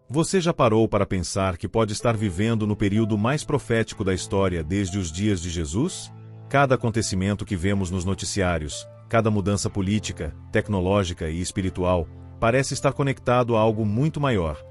Você já parou para pensar que pode estar vivendo no período mais profético da história desde os dias de Jesus? Cada acontecimento que vemos nos noticiários, cada mudança política, tecnológica e espiritual, parece estar conectado a algo muito maior,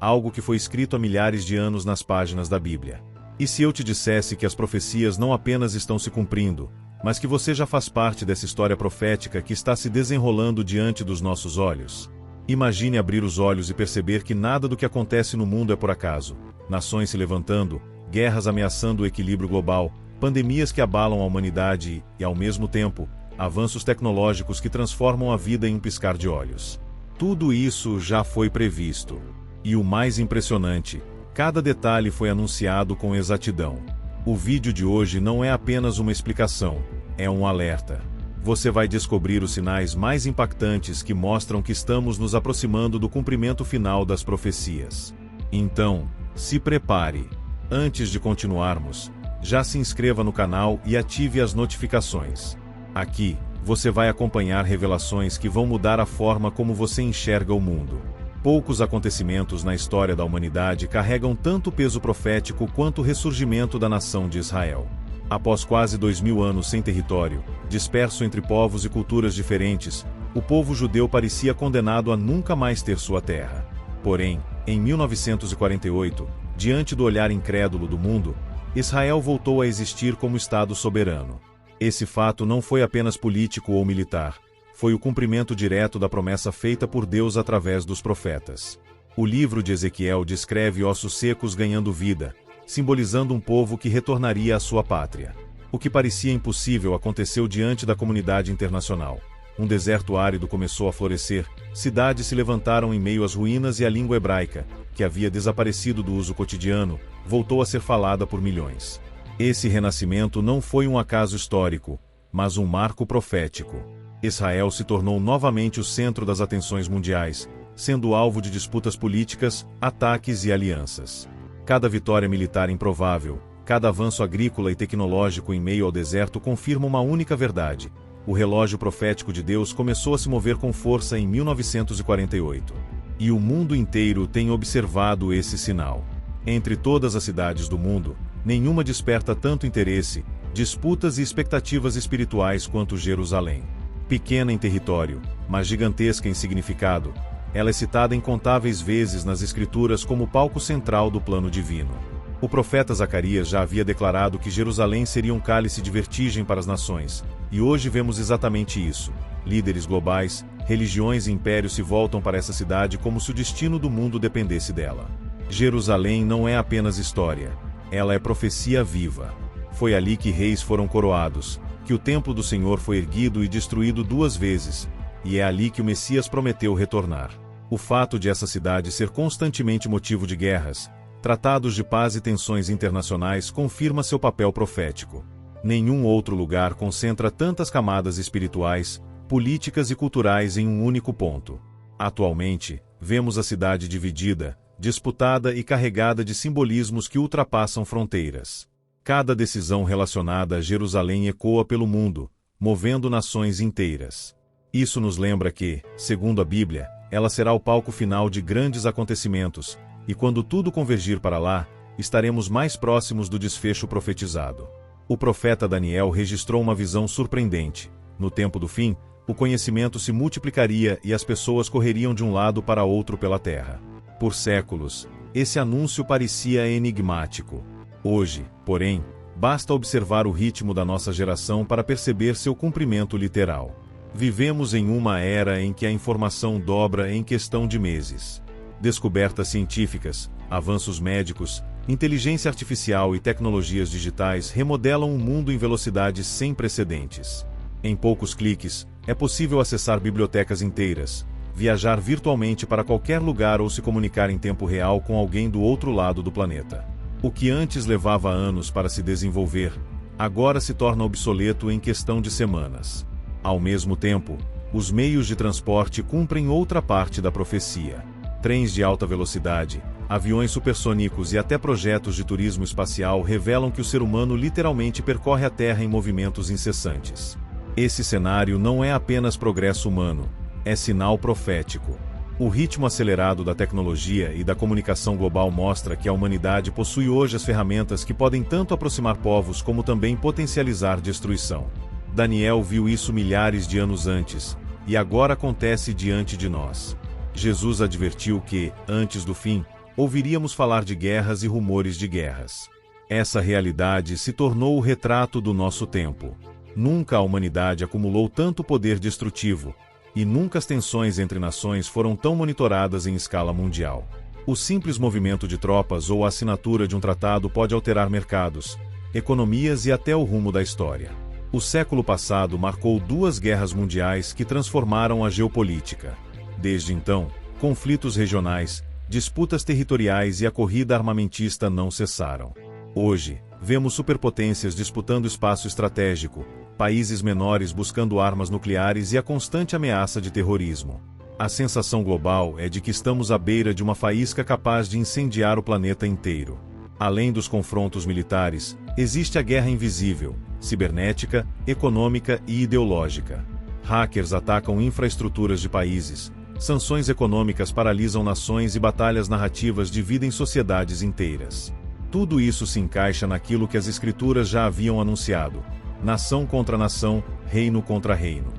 algo que foi escrito há milhares de anos nas páginas da Bíblia. E se eu te dissesse que as profecias não apenas estão se cumprindo, mas que você já faz parte dessa história profética que está se desenrolando diante dos nossos olhos? Imagine abrir os olhos e perceber que nada do que acontece no mundo é por acaso. Nações se levantando, guerras ameaçando o equilíbrio global, pandemias que abalam a humanidade e, ao mesmo tempo, avanços tecnológicos que transformam a vida em um piscar de olhos. Tudo isso já foi previsto. E o mais impressionante, cada detalhe foi anunciado com exatidão. O vídeo de hoje não é apenas uma explicação, é um alerta. Você vai descobrir os sinais mais impactantes que mostram que estamos nos aproximando do cumprimento final das profecias. Então, se prepare. Antes de continuarmos, já se inscreva no canal e ative as notificações. Aqui, você vai acompanhar revelações que vão mudar a forma como você enxerga o mundo. Poucos acontecimentos na história da humanidade carregam tanto peso profético quanto o ressurgimento da nação de Israel. Após quase 2000 anos sem território, disperso entre povos e culturas diferentes, o povo judeu parecia condenado a nunca mais ter sua terra. Porém, em 1948, diante do olhar incrédulo do mundo, Israel voltou a existir como Estado soberano. Esse fato não foi apenas político ou militar, foi o cumprimento direto da promessa feita por Deus através dos profetas. O livro de Ezequiel descreve ossos secos ganhando vida, simbolizando um povo que retornaria à sua pátria. O que parecia impossível aconteceu diante da comunidade internacional. Um deserto árido começou a florescer, cidades se levantaram em meio às ruínas e a língua hebraica, que havia desaparecido do uso cotidiano, voltou a ser falada por milhões. Esse renascimento não foi um acaso histórico, mas um marco profético. Israel se tornou novamente o centro das atenções mundiais, sendo alvo de disputas políticas, ataques e alianças. Cada vitória militar improvável, cada avanço agrícola e tecnológico em meio ao deserto confirma uma única verdade: o relógio profético de Deus começou a se mover com força em 1948. E o mundo inteiro tem observado esse sinal. Entre todas as cidades do mundo, nenhuma desperta tanto interesse, disputas e expectativas espirituais quanto Jerusalém. Pequena em território, mas gigantesca em significado, ela é citada incontáveis vezes nas Escrituras como palco central do plano divino. O profeta Zacarias já havia declarado que Jerusalém seria um cálice de vertigem para as nações, e hoje vemos exatamente isso. Líderes globais, religiões e impérios se voltam para essa cidade como se o destino do mundo dependesse dela. Jerusalém não é apenas história, ela é profecia viva. Foi ali que reis foram coroados, que o templo do Senhor foi erguido e destruído 2 vezes, e é ali que o Messias prometeu retornar. O fato de essa cidade ser constantemente motivo de guerras, tratados de paz e tensões internacionais confirma seu papel profético. Nenhum outro lugar concentra tantas camadas espirituais, políticas e culturais em um único ponto. Atualmente, vemos a cidade dividida, disputada e carregada de simbolismos que ultrapassam fronteiras. Cada decisão relacionada a Jerusalém ecoa pelo mundo, movendo nações inteiras. Isso nos lembra que, segundo a Bíblia, ela será o palco final de grandes acontecimentos, e quando tudo convergir para lá, estaremos mais próximos do desfecho profetizado. O profeta Daniel registrou uma visão surpreendente. No tempo do fim, o conhecimento se multiplicaria e as pessoas correriam de um lado para outro pela terra. Por séculos, esse anúncio parecia enigmático. Hoje, porém, basta observar o ritmo da nossa geração para perceber seu cumprimento literal. Vivemos em uma era em que a informação dobra em questão de meses. Descobertas científicas, avanços médicos, inteligência artificial e tecnologias digitais remodelam o mundo em velocidades sem precedentes. Em poucos cliques, é possível acessar bibliotecas inteiras, viajar virtualmente para qualquer lugar ou se comunicar em tempo real com alguém do outro lado do planeta. O que antes levava anos para se desenvolver, agora se torna obsoleto em questão de semanas. Ao mesmo tempo, os meios de transporte cumprem outra parte da profecia. Trens de alta velocidade, aviões supersônicos e até projetos de turismo espacial revelam que o ser humano literalmente percorre a Terra em movimentos incessantes. Esse cenário não é apenas progresso humano, é sinal profético. O ritmo acelerado da tecnologia e da comunicação global mostra que a humanidade possui hoje as ferramentas que podem tanto aproximar povos como também potencializar destruição. Daniel viu isso milhares de anos antes, e agora acontece diante de nós. Jesus advertiu que, antes do fim, ouviríamos falar de guerras e rumores de guerras. Essa realidade se tornou o retrato do nosso tempo. Nunca a humanidade acumulou tanto poder destrutivo, e nunca as tensões entre nações foram tão monitoradas em escala mundial. O simples movimento de tropas ou a assinatura de um tratado pode alterar mercados, economias e até o rumo da história. O século passado marcou 2 guerras mundiais que transformaram a geopolítica. Desde então, conflitos regionais, disputas territoriais e a corrida armamentista não cessaram. Hoje, vemos superpotências disputando espaço estratégico, países menores buscando armas nucleares e a constante ameaça de terrorismo. A sensação global é de que estamos à beira de uma faísca capaz de incendiar o planeta inteiro. Além dos confrontos militares, existe a guerra invisível, cibernética, econômica e ideológica. Hackers atacam infraestruturas de países, sanções econômicas paralisam nações e batalhas narrativas dividem sociedades inteiras. Tudo isso se encaixa naquilo que as Escrituras já haviam anunciado: nação contra nação, reino contra reino.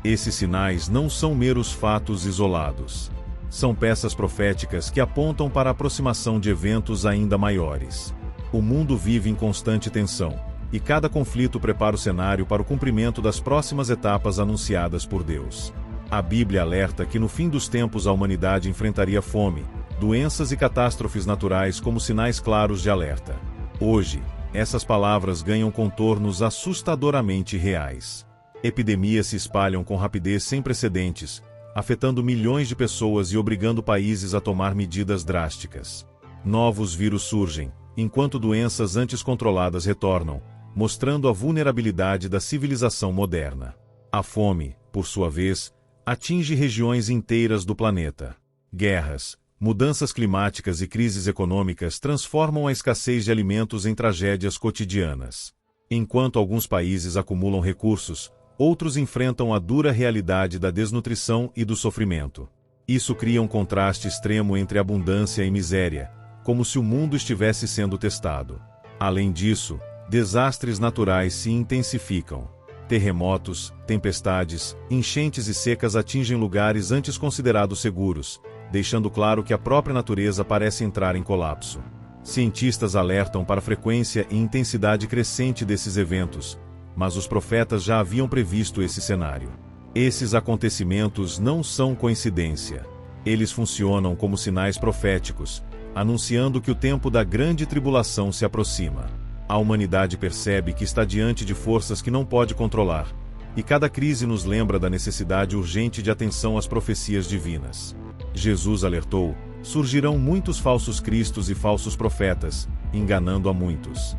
Esses sinais não são meros fatos isolados. São peças proféticas que apontam para a aproximação de eventos ainda maiores. O mundo vive em constante tensão, e cada conflito prepara o cenário para o cumprimento das próximas etapas anunciadas por Deus. A Bíblia alerta que no fim dos tempos a humanidade enfrentaria fome, doenças e catástrofes naturais como sinais claros de alerta. Hoje, essas palavras ganham contornos assustadoramente reais. Epidemias se espalham com rapidez sem precedentes, afetando milhões de pessoas e obrigando países a tomar medidas drásticas. Novos vírus surgem, enquanto doenças antes controladas retornam, mostrando a vulnerabilidade da civilização moderna. A fome, por sua vez, atinge regiões inteiras do planeta. Guerras, mudanças climáticas e crises econômicas transformam a escassez de alimentos em tragédias cotidianas. Enquanto alguns países acumulam recursos, outros enfrentam a dura realidade da desnutrição e do sofrimento. Isso cria um contraste extremo entre abundância e miséria, como se o mundo estivesse sendo testado. Além disso, desastres naturais se intensificam. Terremotos, tempestades, enchentes e secas atingem lugares antes considerados seguros, deixando claro que a própria natureza parece entrar em colapso. Cientistas alertam para a frequência e intensidade crescente desses eventos, mas os profetas já haviam previsto esse cenário. Esses acontecimentos não são coincidência. Eles funcionam como sinais proféticos, anunciando que o tempo da grande tribulação se aproxima. A humanidade percebe que está diante de forças que não pode controlar, e cada crise nos lembra da necessidade urgente de atenção às profecias divinas. Jesus alertou: surgirão muitos falsos cristos e falsos profetas, enganando a muitos.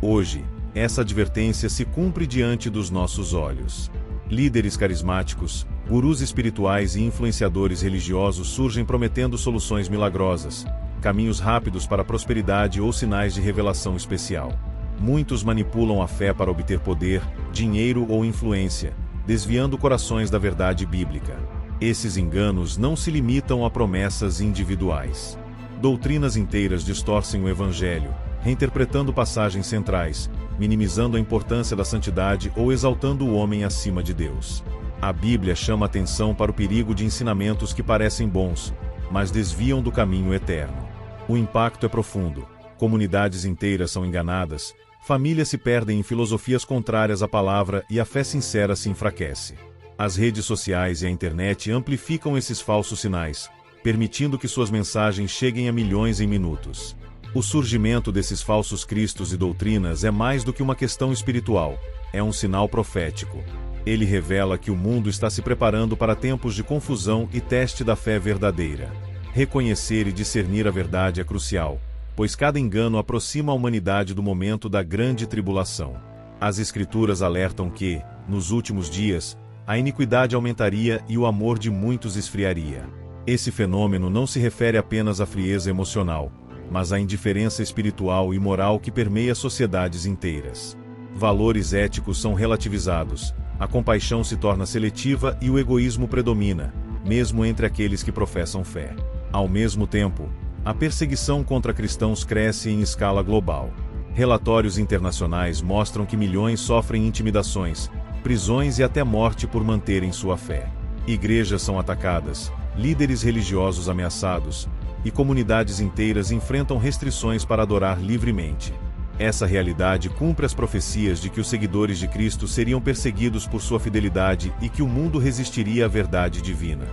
Hoje, essa advertência se cumpre diante dos nossos olhos. Líderes carismáticos, gurus espirituais e influenciadores religiosos surgem prometendo soluções milagrosas, caminhos rápidos para a prosperidade ou sinais de revelação especial. Muitos manipulam a fé para obter poder, dinheiro ou influência, desviando corações da verdade bíblica. Esses enganos não se limitam a promessas individuais. Doutrinas inteiras distorcem o Evangelho, reinterpretando passagens centrais, minimizando a importância da santidade ou exaltando o homem acima de Deus. A Bíblia chama atenção para o perigo de ensinamentos que parecem bons, mas desviam do caminho eterno. O impacto é profundo. Comunidades inteiras são enganadas, famílias se perdem em filosofias contrárias à palavra e a fé sincera se enfraquece. As redes sociais e a internet amplificam esses falsos sinais, permitindo que suas mensagens cheguem a milhões em minutos. O surgimento desses falsos cristos e doutrinas é mais do que uma questão espiritual, é um sinal profético. Ele revela que o mundo está se preparando para tempos de confusão e teste da fé verdadeira. Reconhecer e discernir a verdade é crucial, pois cada engano aproxima a humanidade do momento da grande tribulação. As Escrituras alertam que, nos últimos dias, a iniquidade aumentaria e o amor de muitos esfriaria. Esse fenômeno não se refere apenas à frieza emocional, mas à indiferença espiritual e moral que permeia sociedades inteiras. Valores éticos são relativizados, a compaixão se torna seletiva e o egoísmo predomina, mesmo entre aqueles que professam fé. Ao mesmo tempo, a perseguição contra cristãos cresce em escala global. Relatórios internacionais mostram que milhões sofrem intimidações, prisões e até morte por manterem sua fé. Igrejas são atacadas, líderes religiosos ameaçados, e comunidades inteiras enfrentam restrições para adorar livremente. Essa realidade cumpre as profecias de que os seguidores de Cristo seriam perseguidos por sua fidelidade e que o mundo resistiria à verdade divina.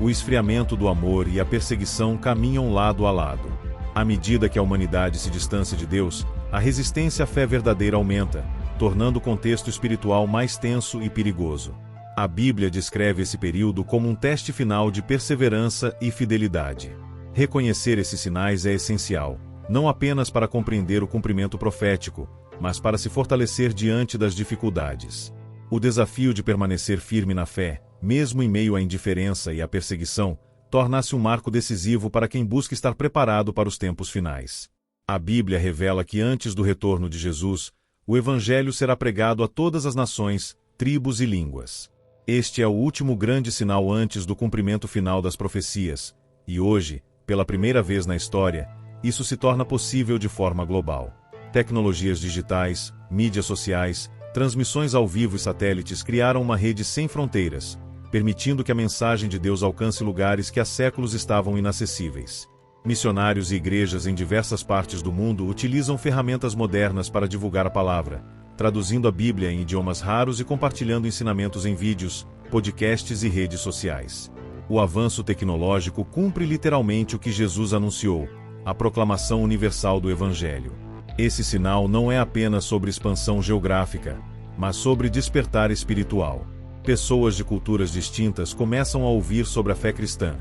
O esfriamento do amor e a perseguição caminham lado a lado. À medida que a humanidade se distancia de Deus, a resistência à fé verdadeira aumenta, tornando o contexto espiritual mais tenso e perigoso. A Bíblia descreve esse período como um teste final de perseverança e fidelidade. Reconhecer esses sinais é essencial, não apenas para compreender o cumprimento profético, mas para se fortalecer diante das dificuldades. O desafio de permanecer firme na fé, mesmo em meio à indiferença e à perseguição, torna-se um marco decisivo para quem busca estar preparado para os tempos finais. A Bíblia revela que antes do retorno de Jesus, o Evangelho será pregado a todas as nações, tribos e línguas. Este é o último grande sinal antes do cumprimento final das profecias, e hoje, pela primeira vez na história, isso se torna possível de forma global. Tecnologias digitais, mídias sociais, transmissões ao vivo e satélites criaram uma rede sem fronteiras, permitindo que a mensagem de Deus alcance lugares que há séculos estavam inacessíveis. Missionários e igrejas em diversas partes do mundo utilizam ferramentas modernas para divulgar a palavra, traduzindo a Bíblia em idiomas raros e compartilhando ensinamentos em vídeos, podcasts e redes sociais. O avanço tecnológico cumpre literalmente o que Jesus anunciou: a proclamação universal do Evangelho. Esse sinal não é apenas sobre expansão geográfica, mas sobre despertar espiritual. Pessoas de culturas distintas começam a ouvir sobre a fé cristã,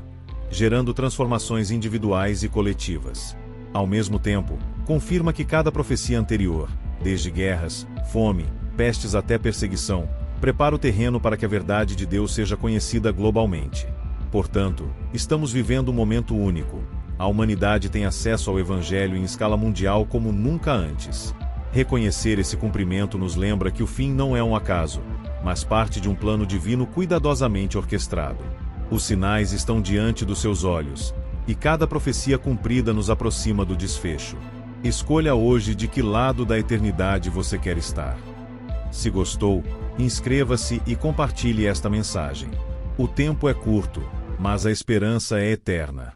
gerando transformações individuais e coletivas. Ao mesmo tempo, confirma que cada profecia anterior, desde guerras, fome, pestes até perseguição, prepara o terreno para que a verdade de Deus seja conhecida globalmente. Portanto, estamos vivendo um momento único. A humanidade tem acesso ao Evangelho em escala mundial como nunca antes. Reconhecer esse cumprimento nos lembra que o fim não é um acaso, mas parte de um plano divino cuidadosamente orquestrado. Os sinais estão diante dos seus olhos, e cada profecia cumprida nos aproxima do desfecho. Escolha hoje de que lado da eternidade você quer estar. Se gostou, inscreva-se e compartilhe esta mensagem. O tempo é curto, mas a esperança é eterna.